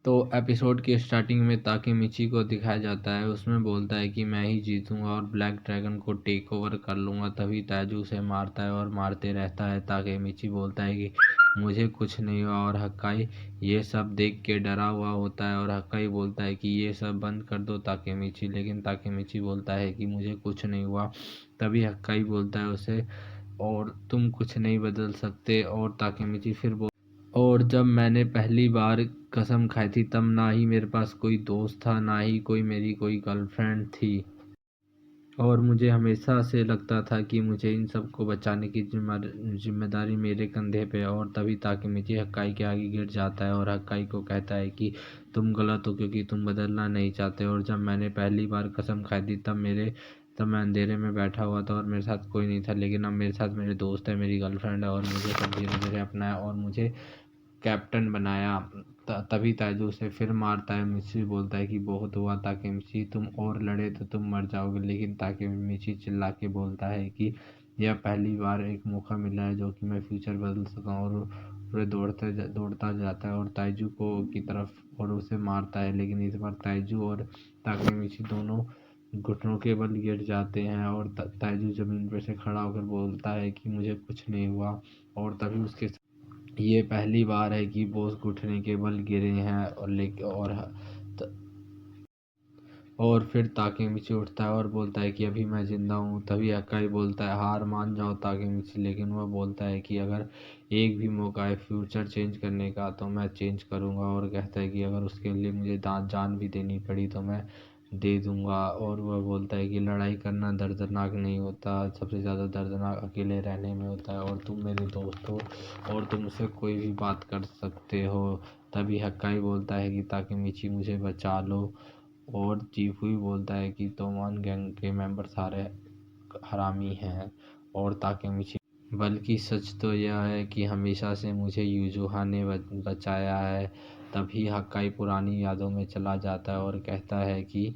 तो एपिसोड की स्टार्टिंग में ताकेमिची को दिखाया जाता है, उसमें बोलता है कि मैं ही जीतूंगा और ब्लैक ड्रैगन को टेक ओवर कर लूँगा। तभी ताइजू उसे मारता है और मारते रहता है। ताकेमिची बोलता है कि मुझे कुछ नहीं हुआ और हक्काई ये सब देख के डरा हुआ होता है और हक्काई बोलता है कि ये सब बंद कर दो ताकेमिची, लेकिन ताकेमिची बोलता है कि मुझे कुछ नहीं हुआ। तभी हक्काई बोलता है उसे, और तुम कुछ नहीं बदल सकते। और ताकेमिची फिर और जब मैंने पहली बार कसम खाई थी तब ना ही मेरे पास कोई दोस्त था, ना ही मेरी कोई गर्लफ्रेंड थी, और मुझे हमेशा से लगता था कि मुझे इन सबको बचाने की जिम्मेदारी मेरे कंधे पे है। और तभी ताकेमिची हक्काई के आगे गिर जाता है और हक्काई को कहता है कि तुम गलत हो क्योंकि तुम बदलना नहीं चाहते। और जब मैंने पहली बार कसम खाई थी तब मैं अंधेरे में बैठा हुआ था और मेरे साथ कोई नहीं था, लेकिन अब मेरे साथ मेरे दोस्त है, मेरी गर्लफ्रेंड है, और मुझे सब धीरे धीरे अपनाया और मुझे कैप्टन बनाया। तभी ताइजू उसे फिर मारता है। मिची बोलता है कि बहुत हुआ ताकेमिची, तुम और लड़े तो तुम मर जाओगे, लेकिन ताकेमिची चिल्ला के बोलता है कि यह पहली बार एक मौका मिला है जो कि मैं फ्यूचर बदल सका। और वह दौड़ता जाता है और ताइजू को की तरफ और उसे मारता है, लेकिन इस बार ताइजू और ताकेमिची दोनों घुटनों के बल गिर जाते हैं। और ताइजू जमीन पर से खड़ा होकर बोलता है कि मुझे कुछ नहीं हुआ। और तभी उसके ये पहली बार है कि बोस घुटने के बल गिरे हैं, त- और फिर ताकेमिची उठता है और बोलता है कि अभी मैं जिंदा हूँ। तभी अकाई बोलता है हार मान जाओ ताकेमिची, लेकिन वह बोलता है कि अगर एक भी मौका है फ्यूचर चेंज करने का तो मैं चेंज करूँगा। और कहता है कि अगर उसके लिए मुझे जान भी देनी पड़ी तो मैं दे दूंगा। और वह बोलता है कि लड़ाई करना दर्दनाक नहीं होता, सबसे ज़्यादा दर्दनाक अकेले रहने में होता है, और तुम मेरे दोस्त हो और तुम मुझसे कोई भी बात कर सकते हो। तभी हक्काई बोलता है कि ताकेमिची मुझे बचा लो। और चीफू बोलता है कि तोमान गैंग के मेंबर सारे हरामी हैं। और ताकेमिची बल्कि सच तो यह है कि हमेशा से मुझे यूजुहा ने बचाया है। तभी हक्काई पुरानी यादों में चला जाता है और कहता है कि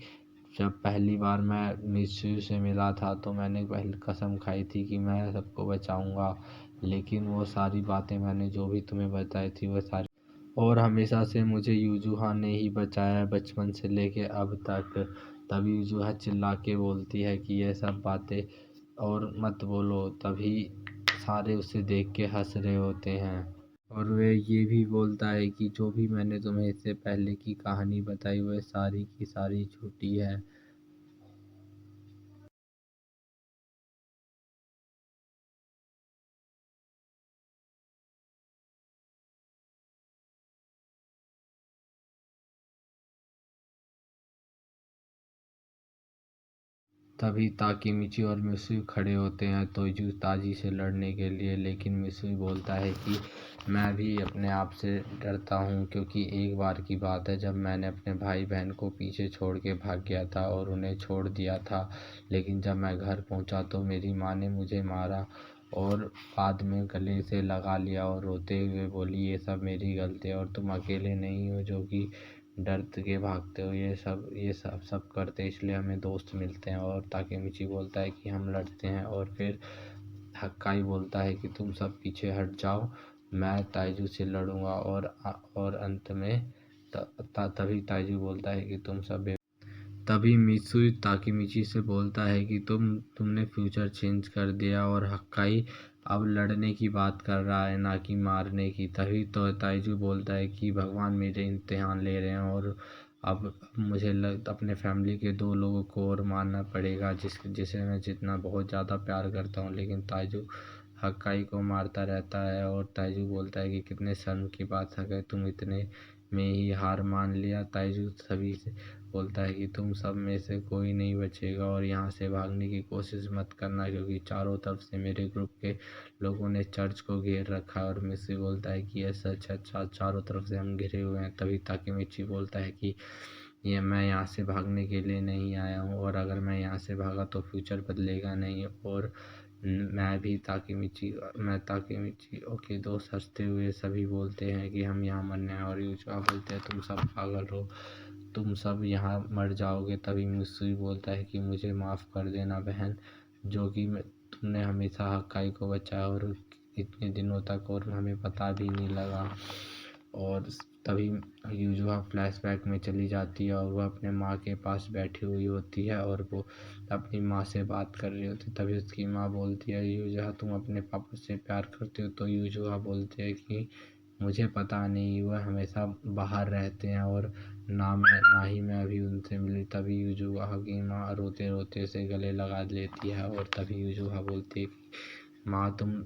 जब पहली बार मैं मित्सु से मिला था तो मैंने पहले कसम खाई थी कि मैं सबको बचाऊंगा, लेकिन वो सारी बातें मैंने जो भी तुम्हें बताई थी वो सारी, और हमेशा से मुझे यूजुहा ने ही बचाया है बचपन से लेके अब तक। तभी यूजुहा चिल्ला के बोलती है कि ये सब बातें और मत बोलो। तभी सारे उसे देख के हंस रहे होते हैं, और वे ये भी बोलता है कि जो भी मैंने तुम्हें इससे पहले की कहानी बताई वह सारी की सारी झूठी है। तभी ताकेमिची और मित्सुई खड़े होते हैं तोजू ताजी से लड़ने के लिए, लेकिन मित्सुई बोलता है कि मैं भी अपने आप से डरता हूँ, क्योंकि एक बार की बात है जब मैंने अपने भाई बहन को पीछे छोड़ के भाग गया था और उन्हें छोड़ दिया था, लेकिन जब मैं घर पहुँचा तो मेरी माँ ने मुझे मारा और बाद में गले से लगा लिया और रोते हुए बोली ये सब मेरी गलती है और तुम अकेले नहीं हो जो कि डर के भागते हो, ये सब करते इसलिए हमें दोस्त मिलते हैं। और ताकेमिची बोलता है कि हम लड़ते हैं। और फिर हक्काई बोलता है कि तुम सब पीछे हट जाओ, मैं ताइजू से लड़ूंगा। और अंत में तभी ताइजू बोलता है कि तुम सब तभी मित्सुई ताकेमिची से बोलता है कि तुमने फ्यूचर चेंज कर दिया। और हक्काई अब लड़ने की बात कर रहा है ना कि मारने की। तभी तो ताइजू बोलता है कि भगवान मेरे इम्तिहान ले रहे हैं और अब मुझे अपने फैमिली के दो लोगों को और मारना पड़ेगा जिसे मैं जितना बहुत ज़्यादा प्यार करता हूँ। लेकिन ताइजू हक्काई को मारता रहता है और ताइजू बोलता है कि कितने शर्म की बात है, तुम इतने में ही हार मान लिया। ताइजू सभी से बोलता है कि तुम सब में से कोई नहीं बचेगा और यहाँ से भागने की कोशिश मत करना, क्योंकि चारों तरफ से मेरे ग्रुप के लोगों ने चर्च को घेर रखा है। और मिस्सी बोलता है कि यह सच है, चारों तरफ से हम घिरे हुए हैं। तभी ताकेमिची बोलता है कि ये मैं यहाँ से भागने के लिए नहीं आया हूँ, और अगर मैं यहाँ से भागा तो फ्यूचर बदलेगा नहीं। और मैं ताकेमिची ओके दोस्त हंसते हुए सभी बोलते हैं कि हम यहाँ मरने आए, और यूजुआ बोलते हैं तुम सब पागल हो, तुम सब यहाँ मर जाओगे। तभी मित्सुई बोलता है कि मुझे माफ़ कर देना बहन, जो कि तुमने हमेशा हक्काई को बचाया और इतने दिनों तक और हमें पता भी नहीं लगा। और तभी यूजुआ फ्लैशबैक में चली जाती है और वह अपने माँ के पास बैठी हुई होती है और वो अपनी माँ से बात कर रही होती है। तभी उसकी माँ बोलती है, यूजुआ तुम अपने पापा से प्यार करते हो? तो यूजुआ बोलती है कि मुझे पता नहीं, वह हमेशा बाहर रहते हैं और ना ही मैं अभी उनसे मिली। तभी यूजुआ की माँ रोते रोते उसे गले लगा लेती है और तभी यूजुआ बोलती है कि माँ तुम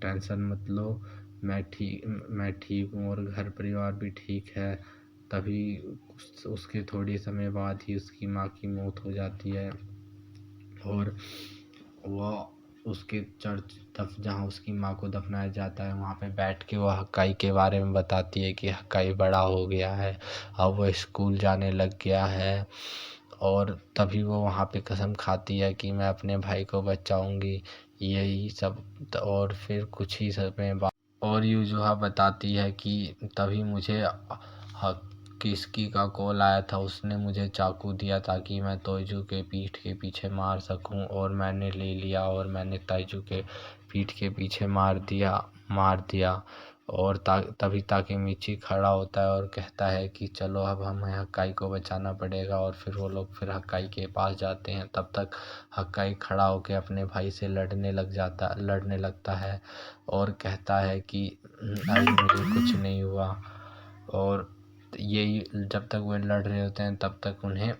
टेंशन मत लो, मैं ठीक हूँ और घर परिवार भी ठीक है। तभी उसके थोड़े समय बाद ही उसकी माँ की मौत हो जाती है और वह उसके चर्च जहाँ उसकी माँ को दफनाया जाता है वहाँ पे बैठ के वह हक्काई के बारे में बताती है कि हक्काई बड़ा हो गया है, अब वह स्कूल जाने लग गया है। और तभी वो वहाँ पे कसम खाती है कि मैं अपने भाई को बचाऊंगी, यही सब। और फिर कुछ ही समय बाद और यूजुहा बताती है कि तभी मुझे किसकी का कॉल आया था, उसने मुझे चाकू दिया ताकि मैं तोजू के पीठ के पीछे मार सकूं और मैंने ले लिया और मैंने ताइजू के पीठ के पीछे मार दिया। और तभी ताकेमिची खड़ा होता है और कहता है कि चलो अब हमें हक्काई को बचाना पड़ेगा। और फिर वो लोग फिर हक्काई के पास जाते हैं। तब तक हक्काई खड़ा होकर अपने भाई से लड़ने लगता है और कहता है कि अभी मुझे कुछ नहीं हुआ। और यही जब तक वे लड़ रहे होते हैं तब तक उन्हें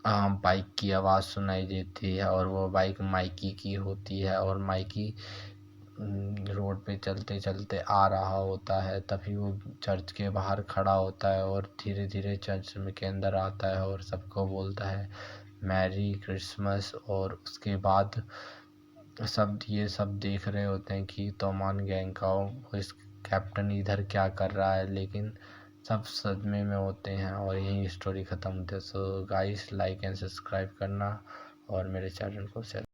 बाइक की आवाज़ सुनाई देती है और वो बाइक माइकी की होती है और माइकी रोड पे चलते चलते आ रहा होता है। तभी वो चर्च के बाहर खड़ा होता है और धीरे धीरे चर्च में के अंदर आता है और सबको बोलता है मैरी क्रिसमस। और उसके बाद ये सब देख रहे होते हैं कि तोमान गैंग का इस कैप्टन इधर क्या कर रहा है, लेकिन सब सदमे में होते हैं और यही स्टोरी ख़त्म होती है। So guys, like and subscribe करना और मेरे चैनल को शेयर